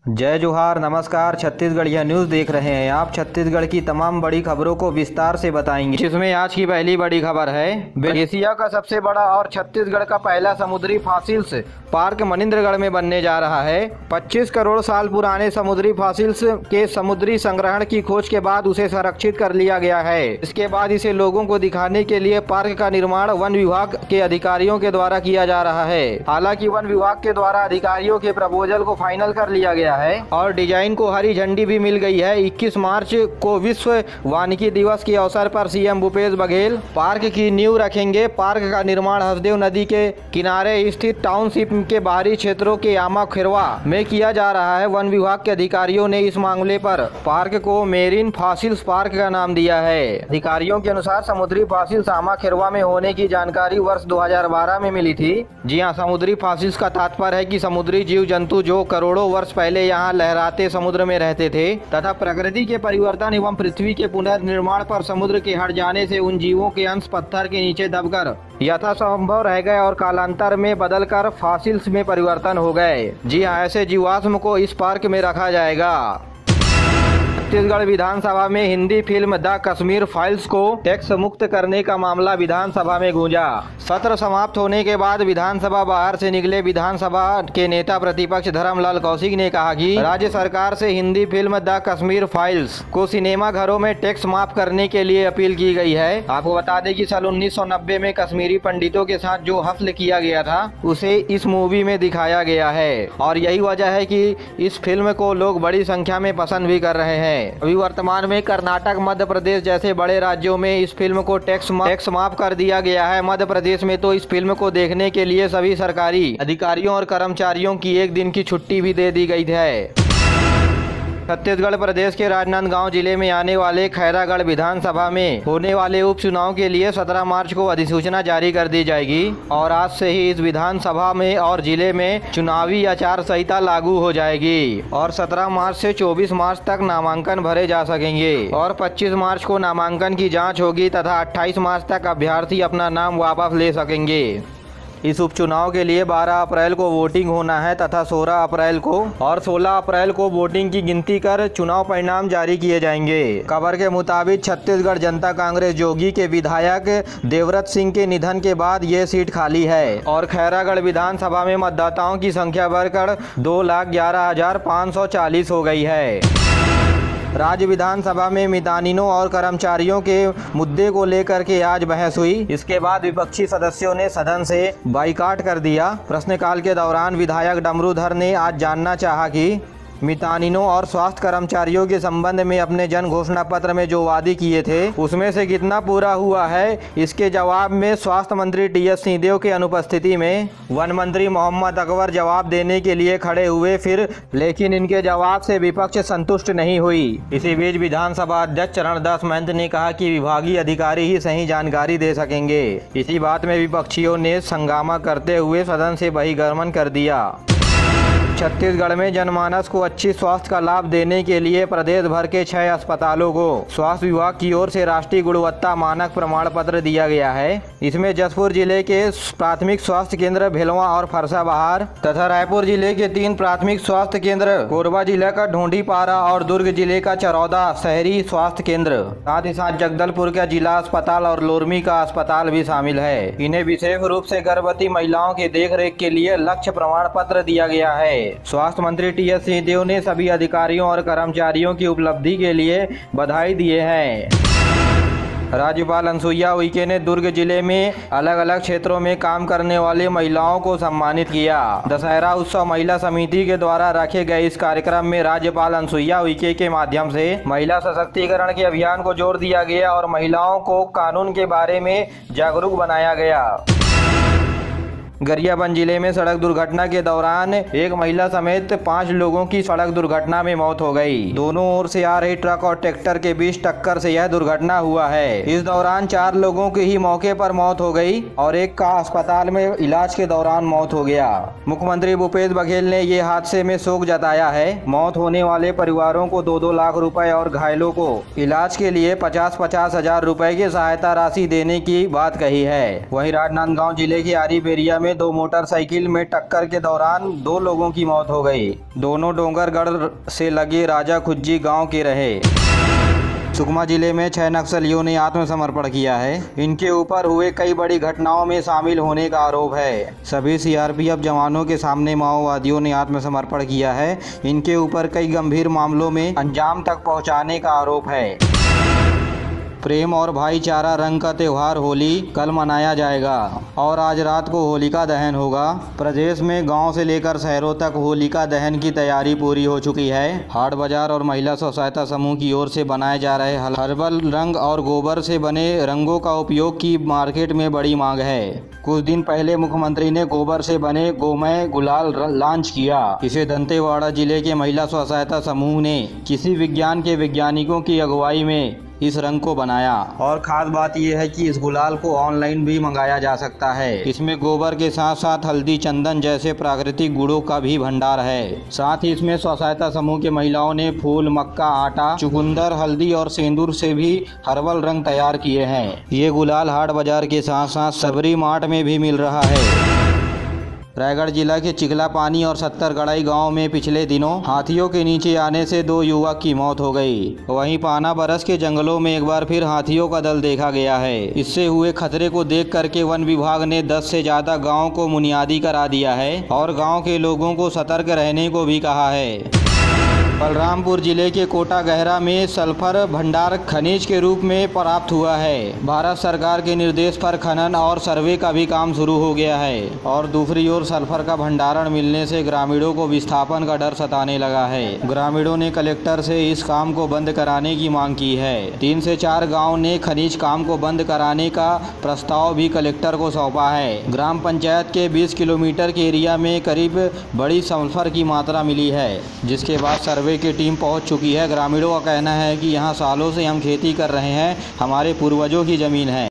जय जोहार, नमस्कार। छत्तीसगढ़िया न्यूज़ देख रहे हैं आप। छत्तीसगढ़ की तमाम बड़ी खबरों को विस्तार से बताएंगे, जिसमें आज की पहली बड़ी खबर है एशिया का सबसे बड़ा और छत्तीसगढ़ का पहला समुद्री फॉसिल्स पार्क मनिंद्रगढ़ में बनने जा रहा है। 25 करोड़ साल पुराने समुद्री फॉसिल्स के समुद्री संग्रहण की खोज के बाद उसे संरक्षित कर लिया गया है। इसके बाद इसे लोगों को दिखाने के लिए पार्क का निर्माण वन विभाग के अधिकारियों के द्वारा किया जा रहा है। हालांकि वन विभाग के द्वारा अधिकारियों के प्रपोजल को फाइनल कर लिया गया है और डिजाइन को हरी झंडी भी मिल गई है। 21 मार्च को विश्व वानिकी दिवस के अवसर पर सीएम भूपेश बघेल पार्क की नींव रखेंगे। पार्क का निर्माण हसदेव नदी के किनारे स्थित टाउनशिप के बाहरी क्षेत्रों के आमा खिरवा में किया जा रहा है। वन विभाग के अधिकारियों ने इस मामले पर पार्क को मेरीन फॉसिल्स पार्क का नाम दिया है। अधिकारियों के अनुसार समुद्री फॉसिल्स आमा खिरवा में होने की जानकारी वर्ष 2012 में मिली थी। जी हाँ, समुद्री फॉसिल्स का तात्पर्य है कि समुद्री जीव जंतु जो करोड़ों वर्ष पहले यहाँ लहराते समुद्र में रहते थे तथा प्रकृति के परिवर्तन एवं पृथ्वी के पुनर्निर्माण पर समुद्र के हट जाने से उन जीवों के अंश पत्थर के नीचे दबकर यथासंभव रह गए और कालांतर में बदलकर फॉसिल्स में परिवर्तन हो गए। जी हाँ, ऐसे जीवाश्म को इस पार्क में रखा जाएगा। छत्तीसगढ़ विधानसभा में Hindi film the Kashmir files को टैक्स मुक्त करने का मामला विधानसभा में गूंजा। सत्र समाप्त होने के बाद विधानसभा बाहर से निकले विधानसभा के नेता प्रतिपक्ष धर्मलाल कौशिक ने कहा कि राज्य सरकार से Hindi film the Kashmir files को सिनेमा घरों में टैक्स माफ करने के लिए अपील की गई है। आपको बता दें कि साल 1990 में कश्मीरी पंडितों के साथ जो हफ्ल किया गया था उसे इस मूवी में दिखाया गया है और यही वजह है कि इस फिल्म को लोग बड़ी संख्या में पसंद भी कर रहे हैं। अभी वर्तमान में कर्नाटक, मध्य प्रदेश जैसे बड़े राज्यों में इस फिल्म को टैक्स माफ कर दिया गया है। मध्य प्रदेश में तो इस फिल्म को देखने के लिए सभी सरकारी अधिकारियों और कर्मचारियों की एक दिन की छुट्टी भी दे दी गई है। छत्तीसगढ़ प्रदेश के राजनांदगांव जिले में आने वाले खैरागढ़ विधानसभा में होने वाले उपचुनाव के लिए 17 मार्च को अधिसूचना जारी कर दी जाएगी और आज से ही इस विधानसभा में और जिले में चुनावी आचार संहिता लागू हो जाएगी और 17 मार्च से 24 मार्च तक नामांकन भरे जा सकेंगे और 25 मार्च को नामांकन की जाँच होगी तथा 28 मार्च तक अभ्यर्थी अपना नाम वापस ले सकेंगे। इस उपचुनाव के लिए 12 अप्रैल को वोटिंग होना है तथा 16 अप्रैल को और 16 अप्रैल को वोटिंग की गिनती कर चुनाव परिणाम जारी किए जाएंगे। खबर के मुताबिक छत्तीसगढ़ जनता कांग्रेस जोगी के विधायक देवव्रत सिंह के निधन के बाद ये सीट खाली है और खैरागढ़ विधानसभा में मतदाताओं की संख्या बढ़कर 2,11,540 हो गई है। राज्य विधानसभा में मितानिनों और कर्मचारियों के मुद्दे को लेकर के आज बहस हुई। इसके बाद विपक्षी सदस्यों ने सदन से बाइकाट कर दिया। प्रश्नकाल के दौरान विधायक डमरूधर ने आज जानना चाहा कि मितानिनों और स्वास्थ्य कर्मचारियों के संबंध में अपने जन घोषणा पत्र में जो वादे किए थे उसमें से कितना पूरा हुआ है। इसके जवाब में स्वास्थ्य मंत्री टी.एस. सिंहदेव के अनुपस्थिति में वन मंत्री मोहम्मद अकबर जवाब देने के लिए खड़े हुए लेकिन इनके जवाब से विपक्ष संतुष्ट नहीं हुई। इसी बीच विधानसभा अध्यक्ष चरणदास महंत ने कहा कि विभागीय अधिकारी ही सही जानकारी दे सकेंगे। इसी बात में विपक्षियों ने हंगामा करते हुए सदन से बहिर्गमन कर दिया। छत्तीसगढ़ में जनमानस को अच्छी स्वास्थ्य का लाभ देने के लिए प्रदेश भर के 6 अस्पतालों को स्वास्थ्य विभाग की ओर से राष्ट्रीय गुणवत्ता मानक प्रमाण पत्र दिया गया है। इसमें जशपुर जिले के प्राथमिक स्वास्थ्य केंद्र भेलवा और फरसाबहार तथा रायपुर जिले के 3 प्राथमिक स्वास्थ्य केंद्र, कोरबा जिले का ढोंढीपारा और दुर्ग जिले का चरौदा शहरी स्वास्थ्य केंद्र, साथ ही साथ जगदलपुर का जिला अस्पताल और लोरमी का अस्पताल भी शामिल है। इन्हें विशेष रूप से गर्भवती महिलाओं के देखरेख के लिए लक्ष्य प्रमाण पत्र दिया गया है। स्वास्थ्य मंत्री टी.एस. सिंहदेव ने सभी अधिकारियों और कर्मचारियों की उपलब्धि के लिए बधाई दिए हैं। राज्यपाल अनुसुईया उइके ने दुर्ग जिले में अलग अलग क्षेत्रों में काम करने वाली महिलाओं को सम्मानित किया। दशहरा उत्सव महिला समिति के द्वारा रखे गए इस कार्यक्रम में राज्यपाल अनुसुईया उइके के माध्यम से महिला सशक्तिकरण के अभियान को जोर दिया गया और महिलाओं को कानून के बारे में जागरूक बनाया गया। गरियाबंद जिले में सड़क दुर्घटना के दौरान एक महिला समेत 5 लोगों की सड़क दुर्घटना में मौत हो गई। दोनों ओर से आ रही ट्रक और ट्रैक्टर के बीच टक्कर से यह दुर्घटना हुआ है। इस दौरान 4 लोगों की ही मौके पर मौत हो गई और एक का अस्पताल में इलाज के दौरान मौत हो गया। मुख्यमंत्री भूपेश बघेल ने ये हादसे में शोक जताया है। मौत होने वाले परिवारों को 2-2 लाख रुपए और घायलों को इलाज के लिए 50-50 हजार रुपए की सहायता राशि देने की बात कही है। वहीं राजनांदगांव जिले के आरी बेरिया में में दो मोटरसाइकिल में टक्कर के दौरान दो लोगों की मौत हो गई। दोनों डोंगरगढ़ से लगे राजा खुज्जी गांव के रहे। सुकमा जिले में 6 नक्सलियों ने आत्मसमर्पण किया है। इनके ऊपर हुए कई बड़ी घटनाओं में शामिल होने का आरोप है। सभी सीआरपीएफ जवानों के सामने माओवादियों ने आत्मसमर्पण किया है। इनके ऊपर कई गंभीर मामलों में अंजाम तक पहुंचाने का आरोप है। प्रेम और भाईचारा रंग का त्यौहार होली कल मनाया जाएगा और आज रात को होलिका दहन होगा। प्रदेश में गांव से लेकर शहरों तक होलिका दहन की तैयारी पूरी हो चुकी है। हाट बाजार और महिला स्व सहायता समूह की ओर से बनाए जा रहे हर्बल रंग और गोबर से बने रंगों का उपयोग की मार्केट में बड़ी मांग है। कुछ दिन पहले मुख्यमंत्री ने गोबर से बने गोमय गुलाल लॉन्च किया। इसे दंतेवाड़ा जिले के महिला स्व सहायता समूह ने कृषि विज्ञान के वैज्ञानिकों की अगुवाई में इस रंग को बनाया और खास बात यह है कि इस गुलाल को ऑनलाइन भी मंगाया जा सकता है। इसमें गोबर के साथ साथ हल्दी, चंदन जैसे प्राकृतिक गुणों का भी भंडार है। साथ ही इसमें स्व सहायता समूह के महिलाओं ने फूल, मक्का, आटा, चुकंदर, हल्दी और सिंदूर से भी हर्बल रंग तैयार किए हैं। ये गुलाल हाट बाजार के साथ साथ सबरी मार्ट में भी मिल रहा है। रायगढ़ जिला के चिखलापानी और सत्तरगढ़ई गांव में पिछले दिनों हाथियों के नीचे आने से 2 युवक की मौत हो गई। वहीं पाना बरस के जंगलों में एक बार फिर हाथियों का दल देखा गया है। इससे हुए खतरे को देख करके वन विभाग ने 10 से ज्यादा गाँव को मुनियादी करा दिया है और गाँव के लोगों को सतर्क रहने को भी कहा है। बलरामपुर जिले के कोटा गहरा में सल्फर भंडार खनिज के रूप में प्राप्त हुआ है। भारत सरकार के निर्देश पर खनन और सर्वे का भी काम शुरू हो गया है और दूसरी ओर सल्फर का भंडारण मिलने से ग्रामीणों को विस्थापन का डर सताने लगा है। ग्रामीणों ने कलेक्टर से इस काम को बंद कराने की मांग की है। 3 से 4 गाँव ने खनिज काम को बंद कराने का प्रस्ताव भी कलेक्टर को सौंपा है। ग्राम पंचायत के 20 किलोमीटर के एरिया में करीब बड़ी सल्फर की मात्रा मिली है, जिसके बाद सर्वे की टीम पहुंच चुकी है। ग्रामीणों का कहना है कि यहां सालों से हम खेती कर रहे हैं, हमारे पूर्वजों की जमीन है।